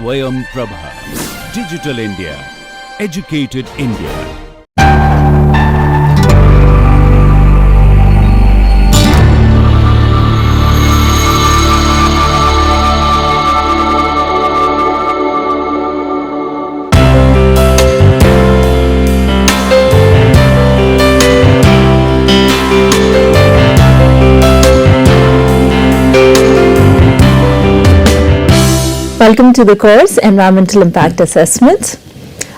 Swayam Prabha. Digital India. Educated India. Welcome to the course Environmental Impact Assessment.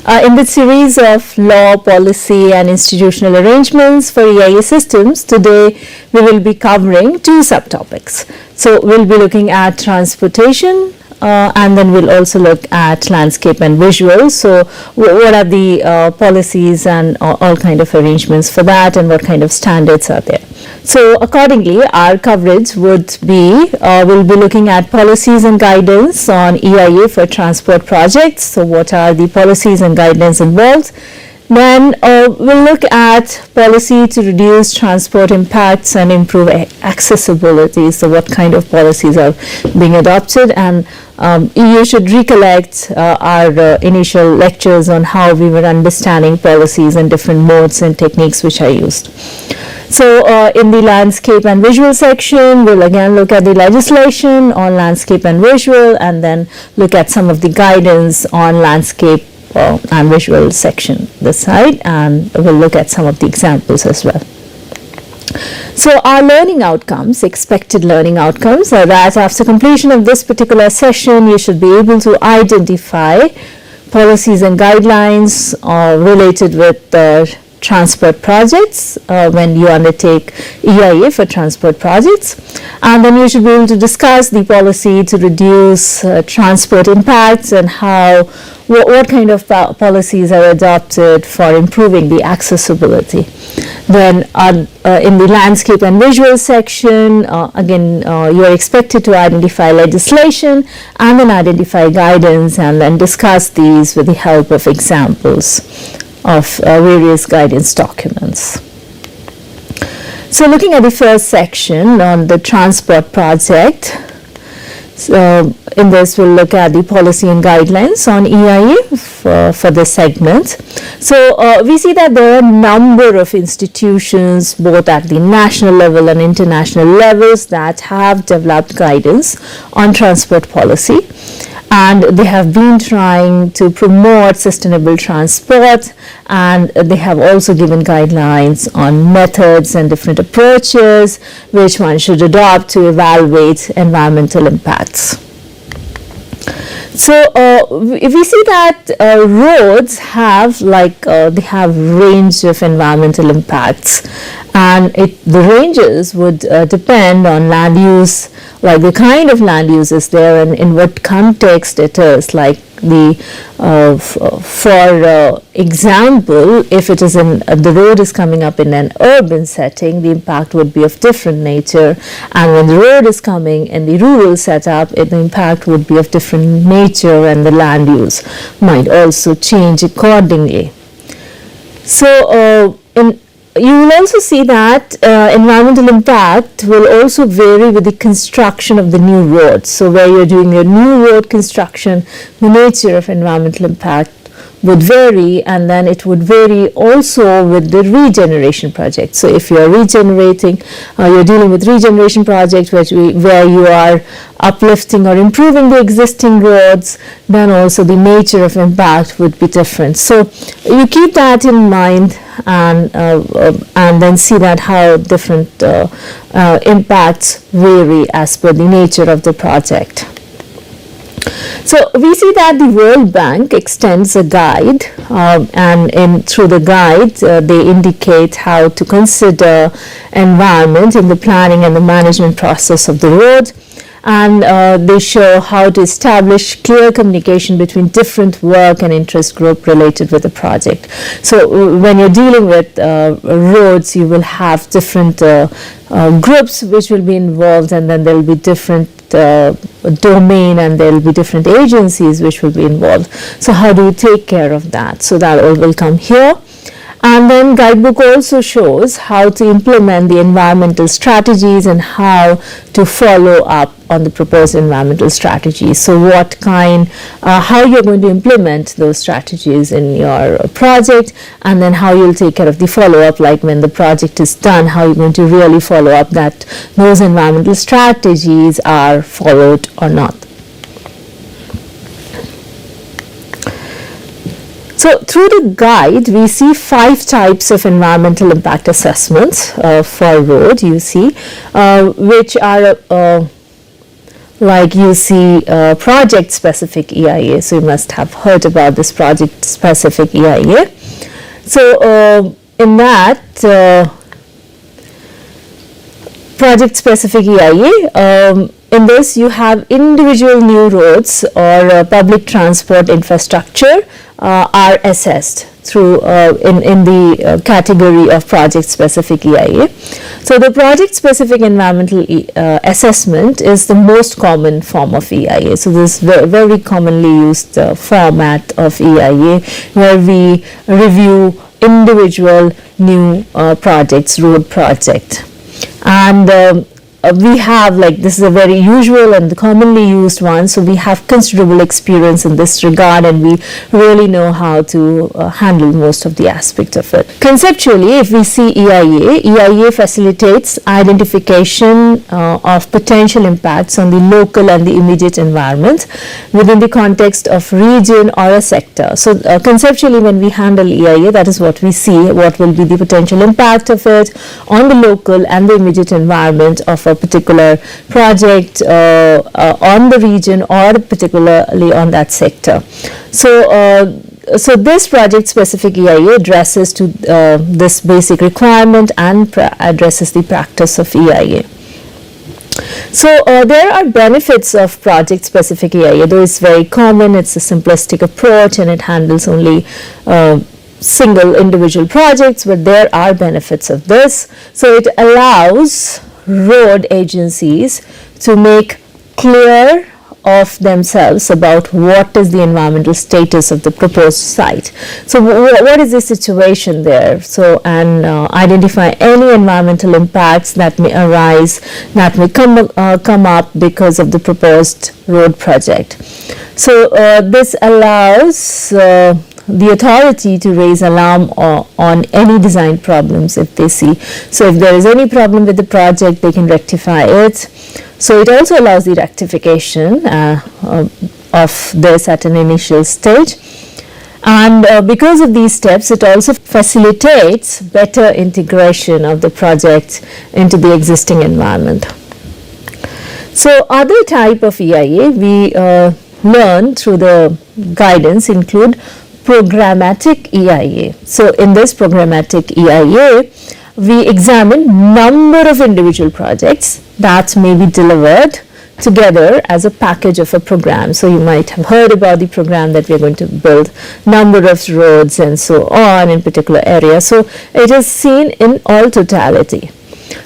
In this series of law, policy and institutional arrangements for EIA systems, today we will be covering two subtopics. So we'll be looking at transportation and then we'll also look at landscape and visuals. So what are the policies and all kind of arrangements for that, and what kind of standards are there. So accordingly, our coverage would be, we'll be looking at policies and guidance on EIA for transport projects. So what are the policies and guidance involved? Then we'll look at policy to reduce transport impacts and improve accessibility. So what kind of policies are being adopted, and you should recollect our initial lectures on how we were understanding policies and different modes and techniques which are used. So in the landscape and visual section, we'll again look at the legislation on landscape and visual, and then look at some of the guidance on landscape and visual section this side, and we'll look at some of the examples as well. So our learning outcomes, expected learning outcomes, are that after completion of this particular session, you should be able to identify policies and guidelines related with transport projects when you undertake EIA for transport projects, and then you should be able to discuss the policy to reduce transport impacts and how what kind of policies are adopted for improving the accessibility. Then in the landscape and visual section, again you are expected to identify legislation and then identify guidance, and then discuss these with the help of examples of various guidance documents. So looking at the first section on the transport project, so in this we'll look at the policy and guidelines on EIA for this segment. So we see that there are a number of institutions both at the national level and international levels that have developed guidance on transport policy, and they have been trying to promote sustainable transport, and they have also given guidelines on methods and different approaches which one should adopt to evaluate environmental impacts. So we see that roads have they have range of environmental impacts, and the ranges would depend on land use, like the kind of land use is there and in what context it is. Like for example, if it is in the road is coming up in an urban setting, the impact would be of different nature, and when the road is coming in the rural setup, the impact would be of different nature, and the land use might also change accordingly. So you will also see that environmental impact will also vary with the construction of the new roads. So where you're doing your new road construction, the nature of environmental impact would vary, and then it would vary also with the regeneration project. So if you're regenerating, you're dealing with regeneration projects where you are uplifting or improving the existing roads, then also the nature of impact would be different. So you keep that in mind, and then see that how different impacts vary as per the nature of the project. So we see that the World Bank extends a guide, and through the guide they indicate how to consider environment in the planning and the management process of the road, and they show how to establish clear communication between different work and interest group related with the project. So when you're dealing with roads, you will have different groups which will be involved, and then there will be different domain, and there will be different agencies which will be involved. So how do you take care of that? So that all will come here. And then guidebook also shows how to implement the environmental strategies and how to follow up on the proposed environmental strategies. So how you're going to implement those strategies in your project, and then how you'll take care of the follow-up, like when the project is done, how you're going to really follow up that those environmental strategies are followed or not. So through the guide, we see 5 types of environmental impact assessments for road, you see, which are like you see project-specific EIA. So you must have heard about this project-specific EIA. So in that project-specific EIA, in this you have individual new roads or public transport infrastructure are assessed through in the category of project-specific EIA. So the project-specific environmental assessment is the most common form of EIA. So this is very commonly used format of EIA, where we review individual new projects, road project. And we have, like, this is a very usual and commonly used one, so we have considerable experience in this regard, and we really know how to handle most of the aspects of it. Conceptually, if we see EIA facilitates identification of potential impacts on the local and the immediate environment within the context of region or a sector. So conceptually, when we handle EIA, that is what we see, what will be the potential impact of it on the local and the immediate environment of a particular project on the region, or particularly on that sector. So this project-specific EIA addresses to this basic requirement and addresses the practice of EIA. So there are benefits of project-specific EIA, though it's very common. It's a simplistic approach and it handles only single individual projects, but there are benefits of this. So it allows road agencies to make clear of themselves about what is the environmental status of the proposed site. So what is the situation there? So, and identify any environmental impacts that may arise, that may come up because of the proposed road project. So this allows the authority to raise alarm on any design problems if they see. So if there is any problem with the project, they can rectify it. So it also allows the rectification of this at an initial stage. And because of these steps, it also facilitates better integration of the project into the existing environment. So other type of EIA we learn through the guidance include programmatic EIA. So in this programmatic EIA, we examine number of individual projects that may be delivered together as a package of a program. So you might have heard about the program that we are going to build, number of roads and so on in particular area. So it is seen in all totality.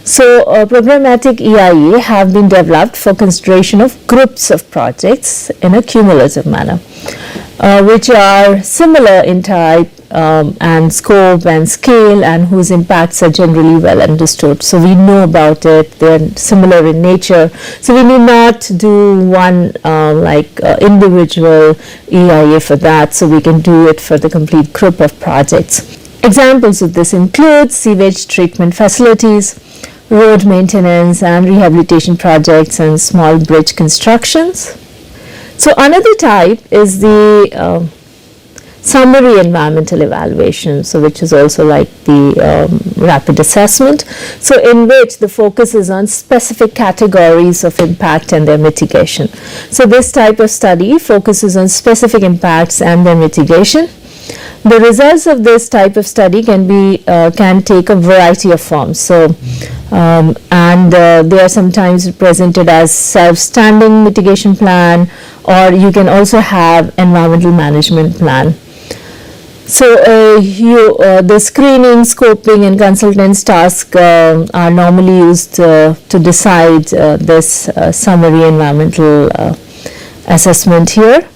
So programmatic EIA have been developed for consideration of groups of projects in a cumulative manner, which are similar in type and scope and scale, and whose impacts are generally well understood. So we know about it, they're similar in nature. So we need not do one individual EIA for that, so we can do it for the complete group of projects. Examples of this include sewage treatment facilities, road maintenance and rehabilitation projects, and small bridge constructions. So another type is the summary environmental evaluation, so which is also like the rapid assessment, so in which the focus is on specific categories of impact and their mitigation. So this type of study focuses on specific impacts and their mitigation. The results of this type of study can take a variety of forms. So they are sometimes presented as self-standing mitigation plan, or you can also have environmental management plan. So the screening, scoping and consultants task are normally used to decide this summary environmental assessment here.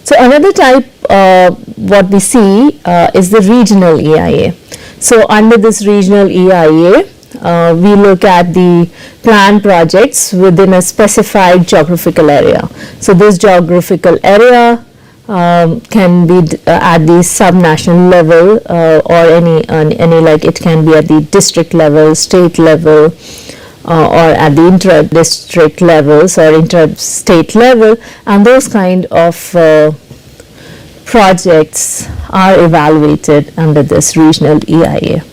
So another type what we see is the regional EIA. So under this regional EIA, we look at the planned projects within a specified geographical area. So this geographical area can be at the subnational level or any like it can be at the district level, state level, or at the intra-district levels or inter-state level, and those kind of projects are evaluated under this regional EIA.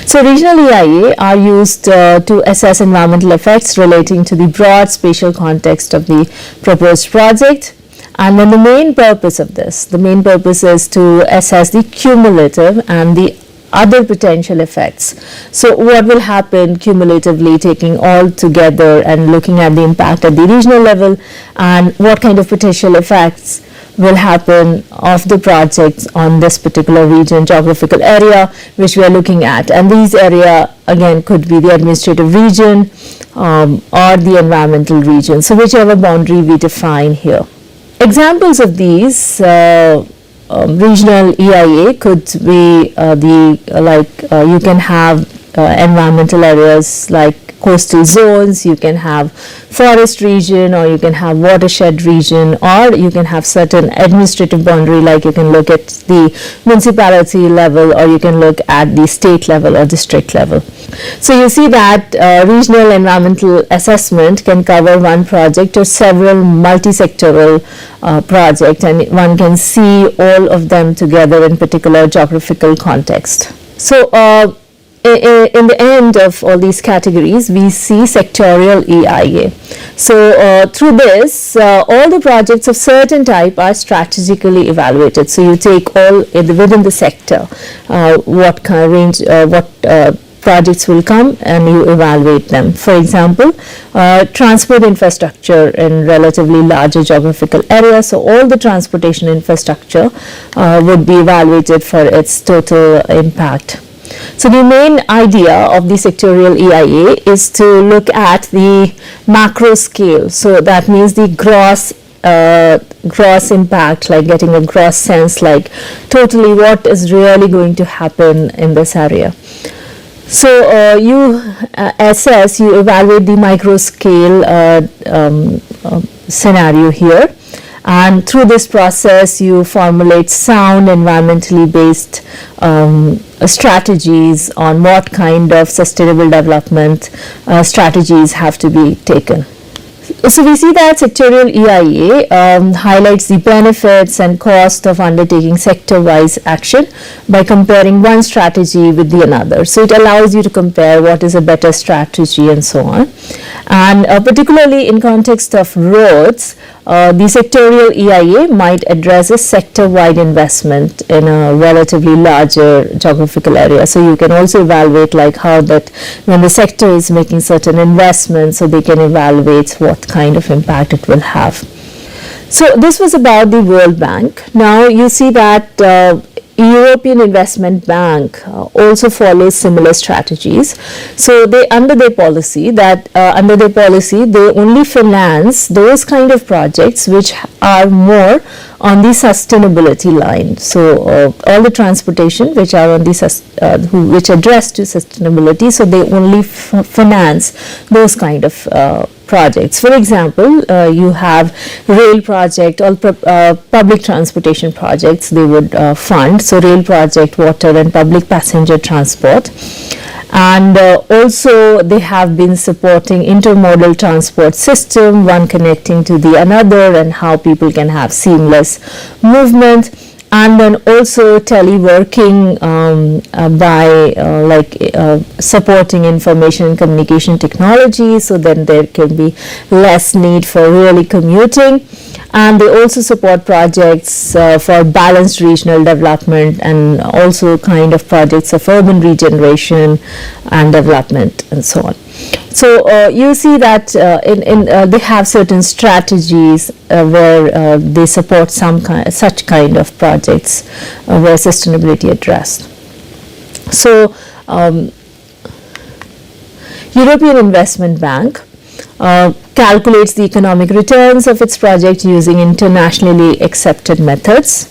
So regional EIA are used to assess environmental effects relating to the broad spatial context of the proposed project. And then the main purpose of this, the main purpose is to assess the cumulative and the other potential effects. So what will happen cumulatively, taking all together and looking at the impact at the regional level, and what kind of potential effects will happen of the projects on this particular region, geographical area which we are looking at. And these area again could be the administrative region or the environmental region, so whichever boundary we define here. Examples of these regional EIA could be you can have environmental areas like coastal zones, you can have forest region, or you can have watershed region, or you can have certain administrative boundary, like you can look at the municipality level, or you can look at the state level or district level. So you see that regional environmental assessment can cover one project or several multi-sectoral projects, and one can see all of them together in particular geographical context. So in the end of all these categories, we see sectorial EIA. So through this, all the projects of certain type are strategically evaluated. So you take all within the sector, what kind of range, projects will come, and you evaluate them. For example, transport infrastructure in relatively larger geographical areas. So all the transportation infrastructure would be evaluated for its total impact. So the main idea of the sectorial EIA is to look at the macro scale. So that means the gross impact, like getting a gross sense, like totally what is really going to happen in this area. So you assess, you evaluate the micro scale scenario here. And through this process, you formulate sound environmentally based strategies on what kind of sustainable development strategies have to be taken. So we see that sectorial EIA highlights the benefits and cost of undertaking sector-wise action by comparing one strategy with the another. So it allows you to compare what is a better strategy and so on. And particularly in context of roads, the sectorial EIA might address a sector-wide investment in a relatively larger geographical area. So you can also evaluate like how that when the sector is making certain investments, so they can evaluate what kind of impact it will have. So this was about the World Bank. Now you see that European Investment Bank also follows similar strategies. So they under their policy they only finance those kind of projects which are more on the sustainability line. So all the transportation which are on the which address to sustainability, so they only finance those kind of projects. For example, you have rail project or public transportation projects they would fund. So rail project, water and public passenger transport. And also they have been supporting intermodal transport system, one connecting to the another, and how people can have seamless movement. And then also teleworking by supporting information and communication technology, so then there can be less need for really commuting. And they also support projects for balanced regional development, and also kind of projects of urban regeneration and development and so on. So you see that they have certain strategies where they support such kind of projects where sustainability addressed. So European Investment Bank calculates the economic returns of its project using internationally accepted methods.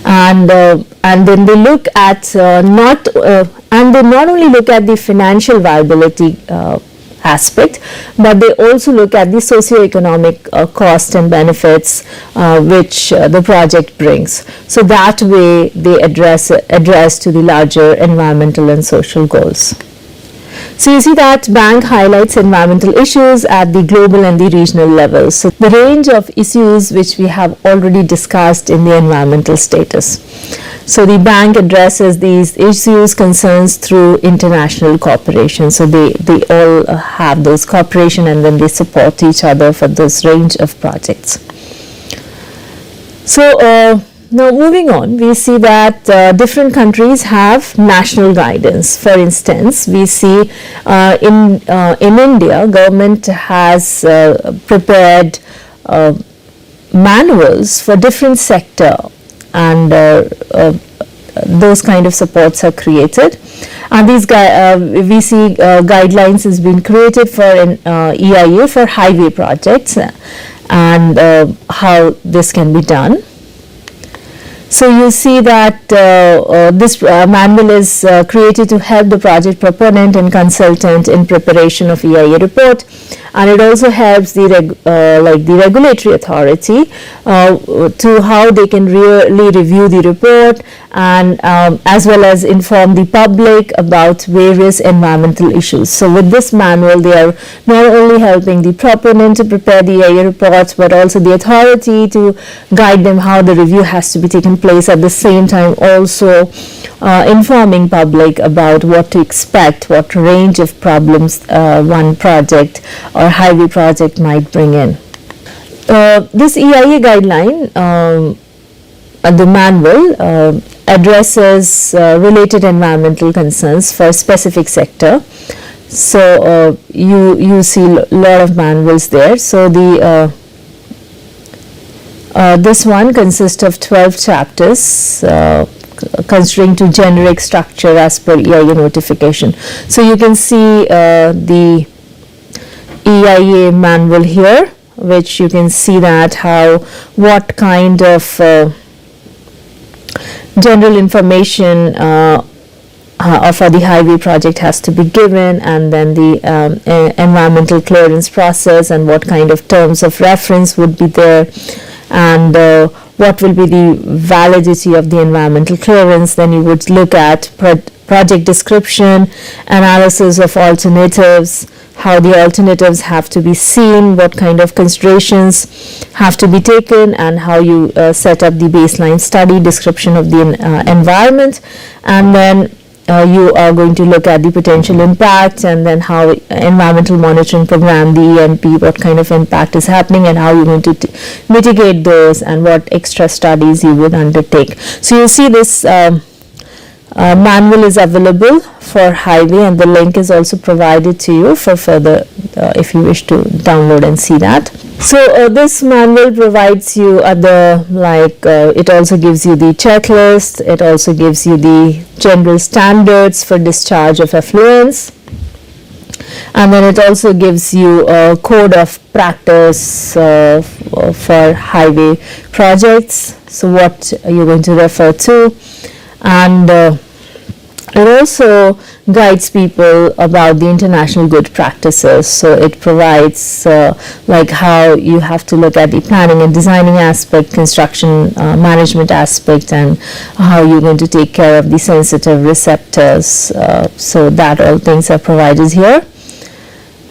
And then they look at and they not only look at the financial viability aspect, but they also look at the socio-economic cost and benefits which the project brings. So that way they address to the larger environmental and social goals. So you see that bank highlights environmental issues at the global and the regional levels. So the range of issues which we have already discussed in the environmental status. So the bank addresses these issues, concerns through international cooperation. So they all have those cooperation, and then they support each other for this range of projects. So now moving on, we see that different countries have national guidance. For instance, we see in India, government has prepared manuals for different sector, and those kind of supports are created. And these we see guidelines has been created for an EIA for highway projects, and how this can be done. So you see that this manual is created to help the project proponent and consultant in preparation of EIA report, and it also helps the regulatory authority to how they can really review the report, and as well as inform the public about various environmental issues. So with this manual, they are not only helping the proponent to prepare the EIA reports, but also the authority to guide them how the review has to be taken place, at the same time also informing public about what to expect, what range of problems one project or highway project might bring in. This EIA guideline, the manual, addresses related environmental concerns for a specific sector. So you see a lot of manuals there. So the this one consists of 12 chapters considering to generic structure as per EIA notification. So you can see the EIA manual here, which you can see that what kind of general information for the highway project has to be given, and then the environmental clearance process, and what kind of terms of reference would be there, and what will be the validity of the environmental clearance. Then you would look at project description, analysis of alternatives, how the alternatives have to be seen, what kind of considerations have to be taken, and how you set up the baseline study, description of the environment, and then you are going to look at the potential impact, and then how environmental monitoring program, the EMP, what kind of impact is happening, and how you're going to mitigate those, and what extra studies you would undertake. So you see this manual is available for highway, and the link is also provided to you for further if you wish to download and see that. So this manual provides you it also gives you the checklist, it also gives you the general standards for discharge of effluents, and then it also gives you a code of practice for highway projects, so what you're going to refer to, and it also guides people about the international good practices. So it provides how you have to look at the planning and designing aspect, construction management aspect, and how you're going to take care of the sensitive receptors. So that all things are provided here.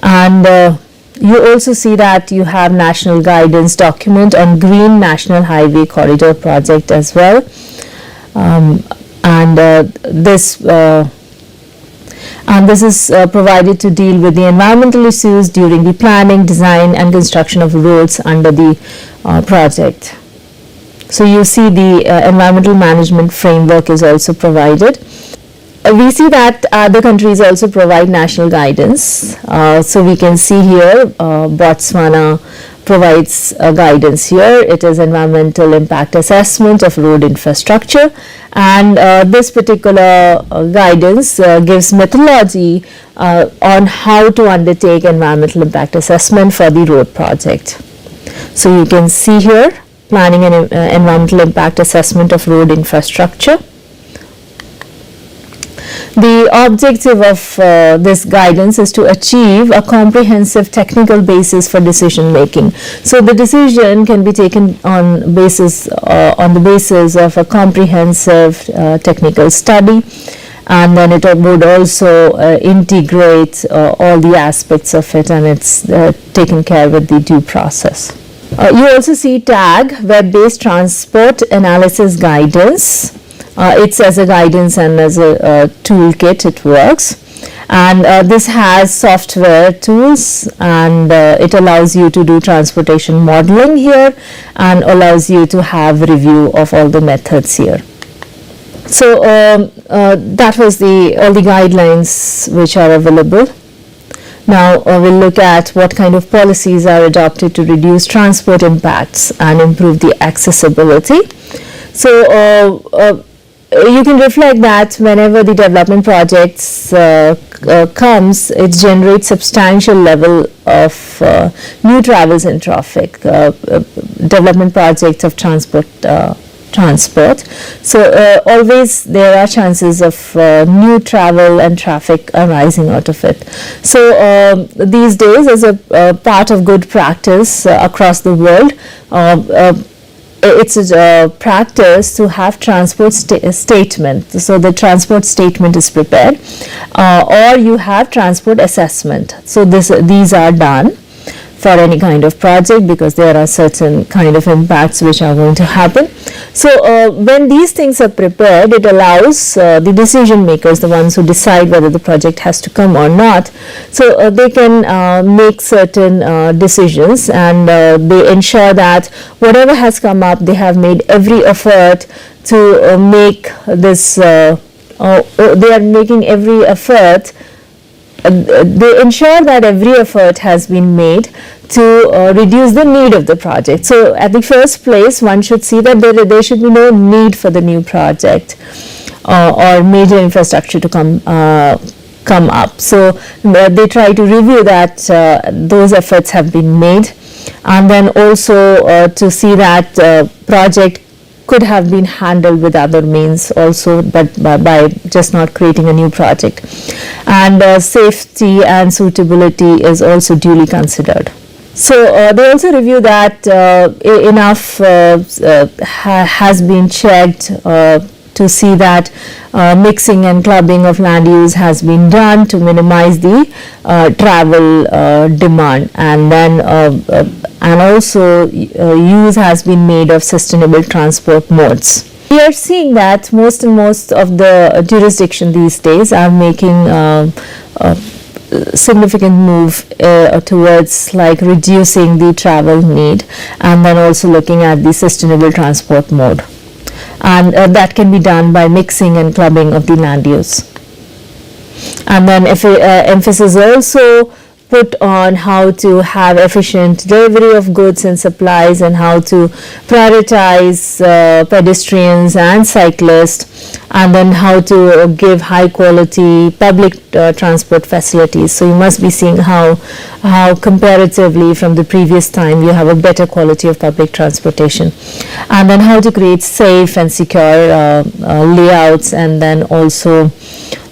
And you also see that you have national guidance document on Green National Highway Corridor project as well. This is provided to deal with the environmental issues during the planning, design, and construction of roads under the project. So you see the environmental management framework is also provided. We see that other countries also provide national guidance. So we can see here Botswana provides guidance here. It is environmental impact assessment of road infrastructure, and this particular guidance gives methodology on how to undertake environmental impact assessment for the road project. So you can see here, planning and environmental impact assessment of road infrastructure. The objective of this guidance is to achieve a comprehensive technical basis for decision making. So the decision can be taken on the basis of a comprehensive technical study, and then it would also integrate all the aspects of it, and it's taken care with the due process. You also see tag web-based transport analysis guidance. It's as a guidance and as a toolkit it works, and this has software tools, and it allows you to do transportation modeling here and allows you to have review of all the methods here. So that was all the guidelines which are available. Now we'll look at what kind of policies are adopted to reduce transport impacts and improve the accessibility. So you can reflect that whenever the development projects comes, it generates substantial level of new travels in traffic, development projects of transport. So always there are chances of new travel and traffic arising out of it. So these days, as a part of good practice across the world, it's a practice to have transport statement. So the transport statement is prepared, or you have transport assessment. So these are done for any kind of project because there are certain kind of impacts which are going to happen. So when these things are prepared, it allows the decision makers, the ones who decide whether the project has to come or not, so they can make certain decisions, and they ensure that whatever has come up, they have made every effort to make this, they are making every effort, they ensure that every effort has been made to reduce the need of the project. So at the first place, one should see that there should be no need for the new project or major infrastructure to come up. So they try to review that those efforts have been made, and then also to see that project could have been handled with other means also, but by just not creating a new project. And safety and suitability is also duly considered. So they also review that enough has been checked to see that mixing and clubbing of land use has been done to minimize the travel demand, and then and also use has been made of sustainable transport modes. We are seeing that most of the jurisdiction these days are making significant move towards like reducing the travel need, and then also looking at the sustainable transport mode, and that can be done by mixing and clubbing of the land use. And then emphasis also put on how to have efficient delivery of goods and supplies, and how to prioritize pedestrians and cyclists, and then how to give high quality public transport facilities. So you must be seeing how comparatively from the previous time you have a better quality of public transportation, and then how to create safe and secure layouts, and then also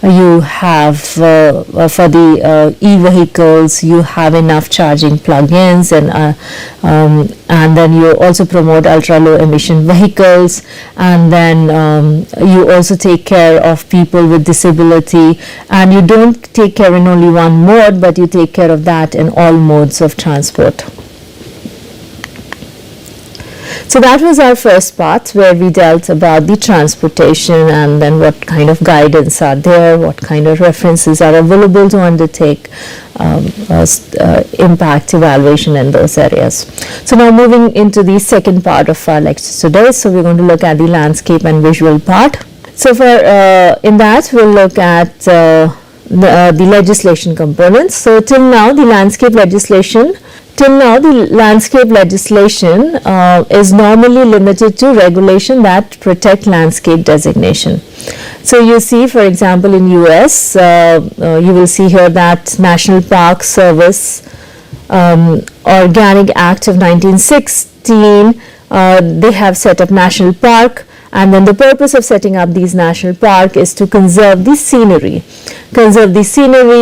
you have for the e-vehicles, you have enough charging plug-ins, and then you also promote ultra-low emission vehicles, and then you also take care of people with disability, and you don't take care in only one mode, but you take care of that in all modes of transport. So that was our first part, where we dealt about the transportation, and then what kind of guidance are there, what kind of references are available to undertake impact evaluation in those areas. So now moving into the second part of our lecture today, so we're going to look at the landscape and visual part. So for in that we'll look at the legislation components. So till now the landscape legislation till now the landscape legislation is normally limited to regulation that protect landscape designation. So you see, for example, in US, you will see here that National Park Service Organic Act of 1916, they have set up national park, and then the purpose of setting up these national park is to conserve the scenery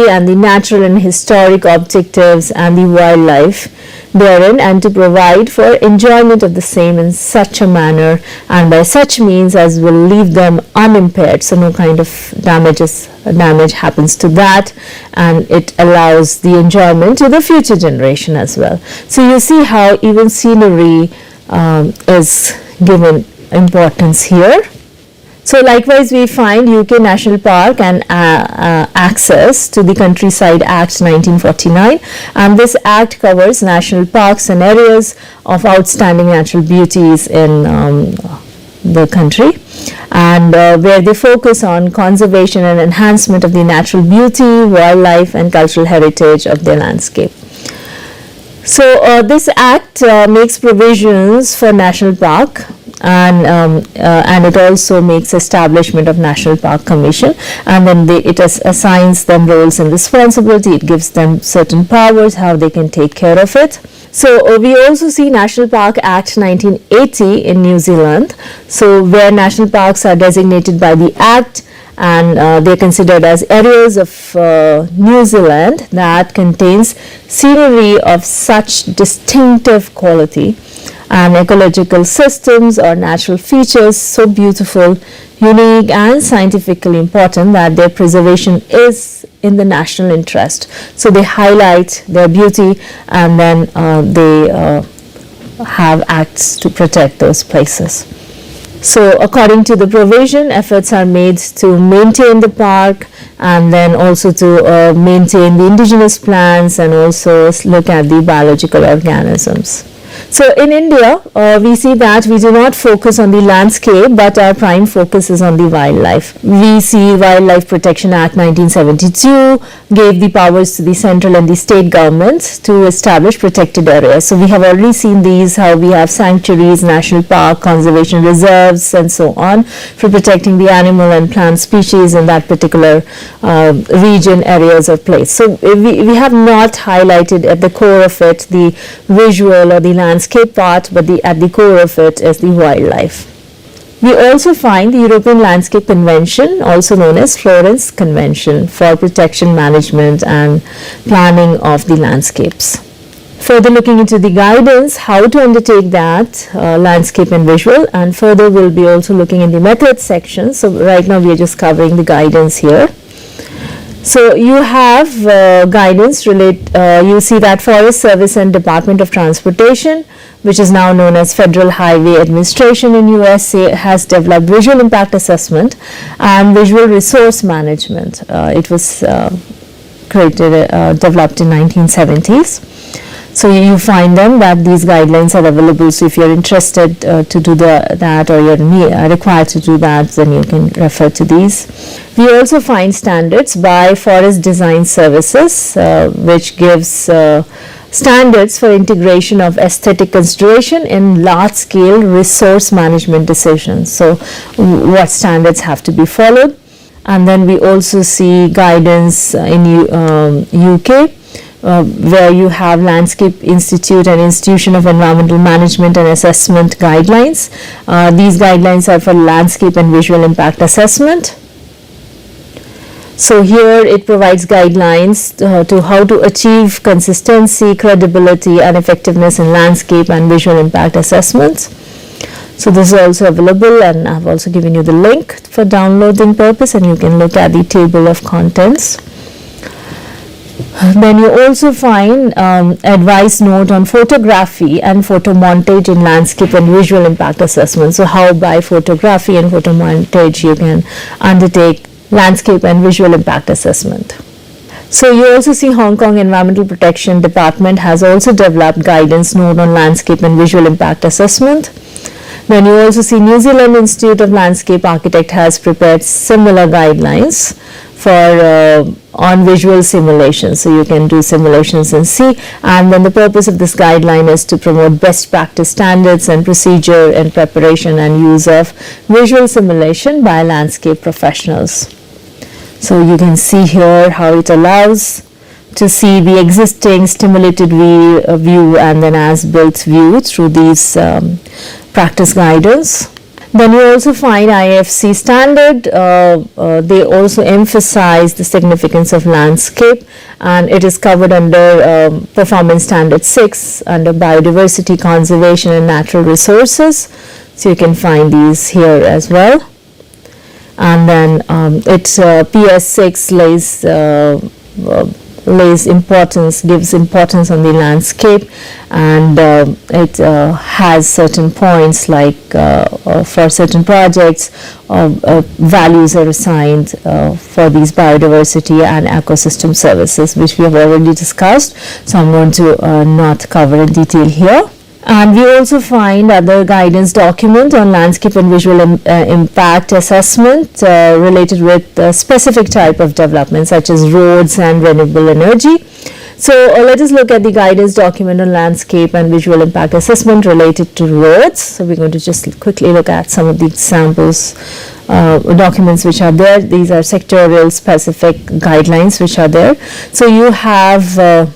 and the natural and historic objectives and the wildlife therein, and to provide for enjoyment of the same in such a manner and by such means as will leave them unimpaired, so no kind of damage happens to that, and it allows the enjoyment to the future generation as well. So you see how even scenery is given importance here. So likewise we find UK National Park and access to the Countryside Act 1949, and this act covers national parks and areas of outstanding natural beauties in the country, and where they focus on conservation and enhancement of the natural beauty, wildlife and cultural heritage of their landscape. So this act makes provisions for national park, and it also makes establishment of National Park Commission, and then it assigns them roles and responsibility. It gives them certain powers, how they can take care of it. So we also see National Park Act 1980 in New Zealand, so where national parks are designated by the act, and they're considered as areas of New Zealand that contains scenery of such distinctive quality and ecological systems or natural features so beautiful, unique and scientifically important that their preservation is in the national interest. So they highlight their beauty, and then they have acts to protect those places. So according to the provision, efforts are made to maintain the park, and then also to maintain the indigenous plants, and also look at the biological organisms. So in India, we see that we do not focus on the landscape, but our prime focus is on the wildlife. We see Wildlife Protection Act 1972 gave the powers to the central and the state governments to establish protected areas. So we have already seen these, how we have sanctuaries, national park, conservation reserves and so on for protecting the animal and plant species in that particular region, areas or place. So we have not highlighted at the core of it the visual or the landscape part, but at the core of it is the wildlife. We also find the European Landscape Convention, also known as Florence Convention, for protection, management and planning of the landscapes. Further looking into the guidance, how to undertake that landscape and visual, and further we'll be also looking in the methods section. So right now we are just covering the guidance here. So you have guidance you see that Forest Service and Department of Transportation, which is now known as Federal Highway Administration in USA, has developed visual impact assessment and visual resource management. It was developed in 1970s. So you find them that these guidelines are available. So if you're interested to do that, or you're required to do that, then you can refer to these. We also find standards by Forest Design Services, which gives standards for integration of aesthetic consideration in large-scale resource management decisions. So what standards have to be followed. And then we also see guidance in UK, where you have Landscape Institute and Institution of Environmental Management and Assessment guidelines. These guidelines are for landscape and visual impact assessment. So here it provides guidelines to how to achieve consistency, credibility and effectiveness in landscape and visual impact assessments. So this is also available, and I've also given you the link for downloading purpose, and you can look at the table of contents. Then you also find advice note on photography and photo montage in landscape and visual impact assessment. So how by photography and photo montage you can undertake landscape and visual impact assessment. So you also see Hong Kong Environmental Protection Department has also developed guidance note on landscape and visual impact assessment. Then you also see New Zealand Institute of Landscape Architect has prepared similar guidelines on visual simulations. So you can do simulations in C, and then the purpose of this guideline is to promote best practice standards and procedure in preparation and use of visual simulation by landscape professionals. So you can see here how it allows to see the existing stimulated view and then as-built view through these practice guidance. Then you also find IFC standard. They also emphasize the significance of landscape, and it is covered under Performance Standard 6 under Biodiversity Conservation and Natural Resources. So you can find these here as well. And then PS6 gives importance on the landscape, and it has certain points like for certain projects values are assigned for these biodiversity and ecosystem services, which we have already discussed, so I'm going to not cover in detail here. And we also find other guidance document on landscape and visual impact assessment related with specific type of development such as roads and renewable energy. So let us look at the guidance document on landscape and visual impact assessment related to roads. So we're going to just quickly look at some of the examples documents which are there. These are sectorial specific guidelines which are there. So you have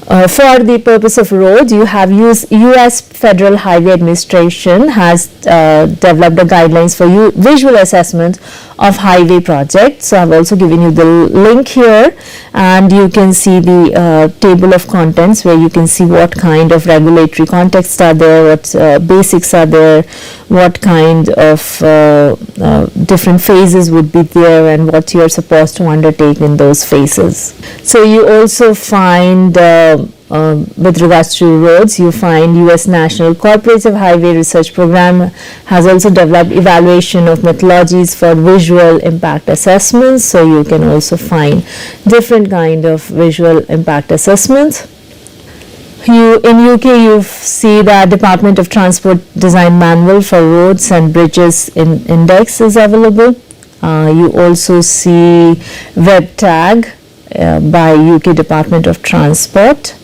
for the purpose of roads, you have U.S. Federal Highway Administration has developed the guidelines for visual assessment of highway projects. So I've also given you the link here, and you can see the table of contents where you can see what kind of regulatory contexts are there, what basics are there, what kind of different phases would be there, and what you're supposed to undertake in those phases. So you also find with regards to roads, you find U.S. National Cooperative Highway Research Program has also developed evaluation of methodologies for visual impact assessments. So you can also find different kind of visual impact assessments. In UK, you see the Department of Transport Design Manual for Roads and Bridges Index is available. You also see web tag by UK Department of Transport.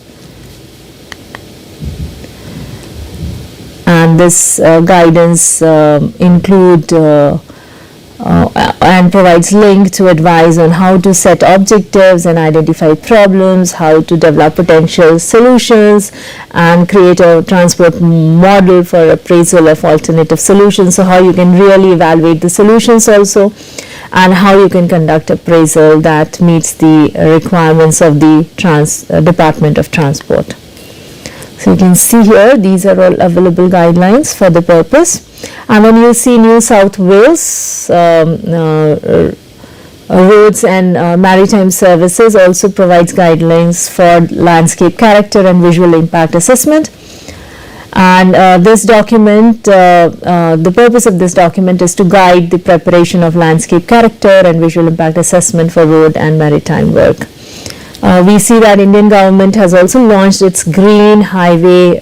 And this guidance include and provides link to advise on how to set objectives and identify problems, how to develop potential solutions, and create a transport model for appraisal of alternative solutions. So how you can really evaluate the solutions also, and how you can conduct appraisal that meets the requirements of the Department of Transport. So you can see here, these are all available guidelines for the purpose. And then you see New South Wales Roads and Maritime Services also provides guidelines for landscape character and visual impact assessment. And this document, the purpose of this document is to guide the preparation of landscape character and visual impact assessment for road and maritime work. We see that Indian government has also launched its Green Highway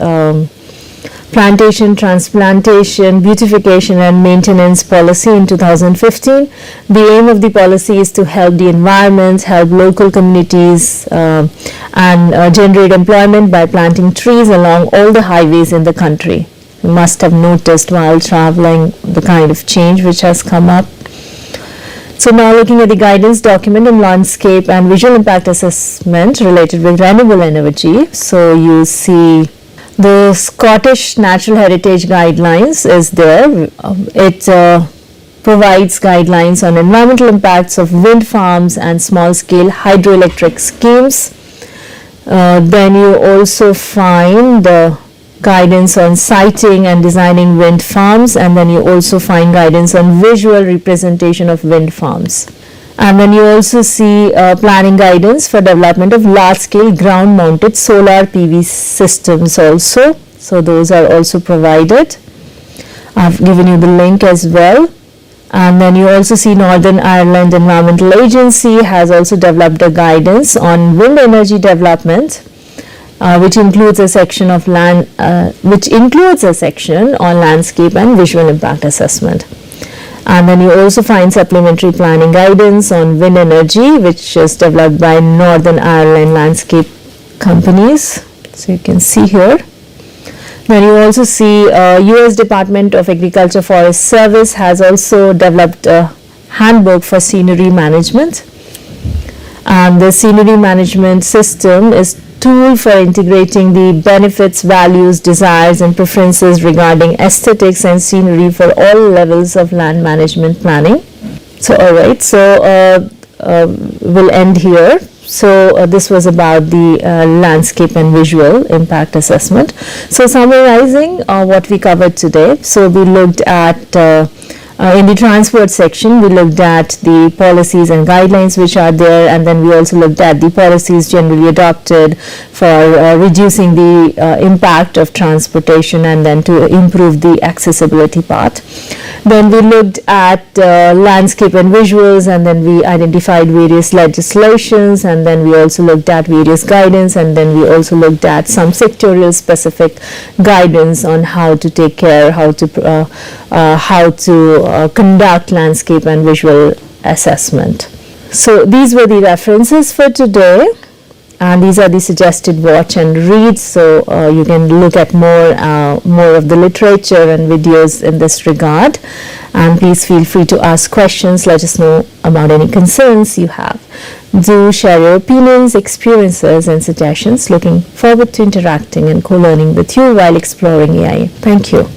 Plantation, Transplantation, Beautification and Maintenance Policy in 2015. The aim of the policy is to help the environment, help local communities and generate employment by planting trees along all the highways in the country. You must have noticed while traveling the kind of change which has come up. So now looking at the guidance document on landscape and visual impact assessment related with renewable energy. So you see the Scottish Natural Heritage Guidelines is there. It provides guidelines on environmental impacts of wind farms and small scale hydroelectric schemes. Then you also find guidance on siting and designing wind farms, and then you also find guidance on visual representation of wind farms. And then you also see planning guidance for development of large-scale ground-mounted solar PV systems also. So those are also provided. I've given you the link as well. And then you also see Northern Ireland Environmental Agency has also developed a guidance on wind energy development, which includes a section of on landscape and visual impact assessment. And then you also find supplementary planning guidance on wind energy, which is developed by Northern Ireland landscape companies. So you can see here. Then you also see US Department of Agriculture Forest Service has also developed a handbook for scenery management. And the scenery management system is tool for integrating the benefits, values, desires and preferences regarding aesthetics and scenery for all levels of land management planning. So alright, so we'll end here. So this was about the landscape and visual impact assessment. So summarizing what we covered today, so we looked at in the transport section, we looked at the policies and guidelines which are there, and then we also looked at the policies generally adopted for reducing the impact of transportation and then to improve the accessibility part. Then we looked at landscape and visuals, and then we identified various legislations, and then we also looked at various guidance, and then we also looked at some sectorial specific guidance on how to take care, how to conduct landscape and visual assessment. So these were the references for today, and these are the suggested watch and read. So you can look at more of the literature and videos in this regard, and please feel free to ask questions. Let us know about any concerns you have. Do share your opinions, experiences and suggestions. Looking forward to interacting and co-learning with you while exploring AI. Thank you.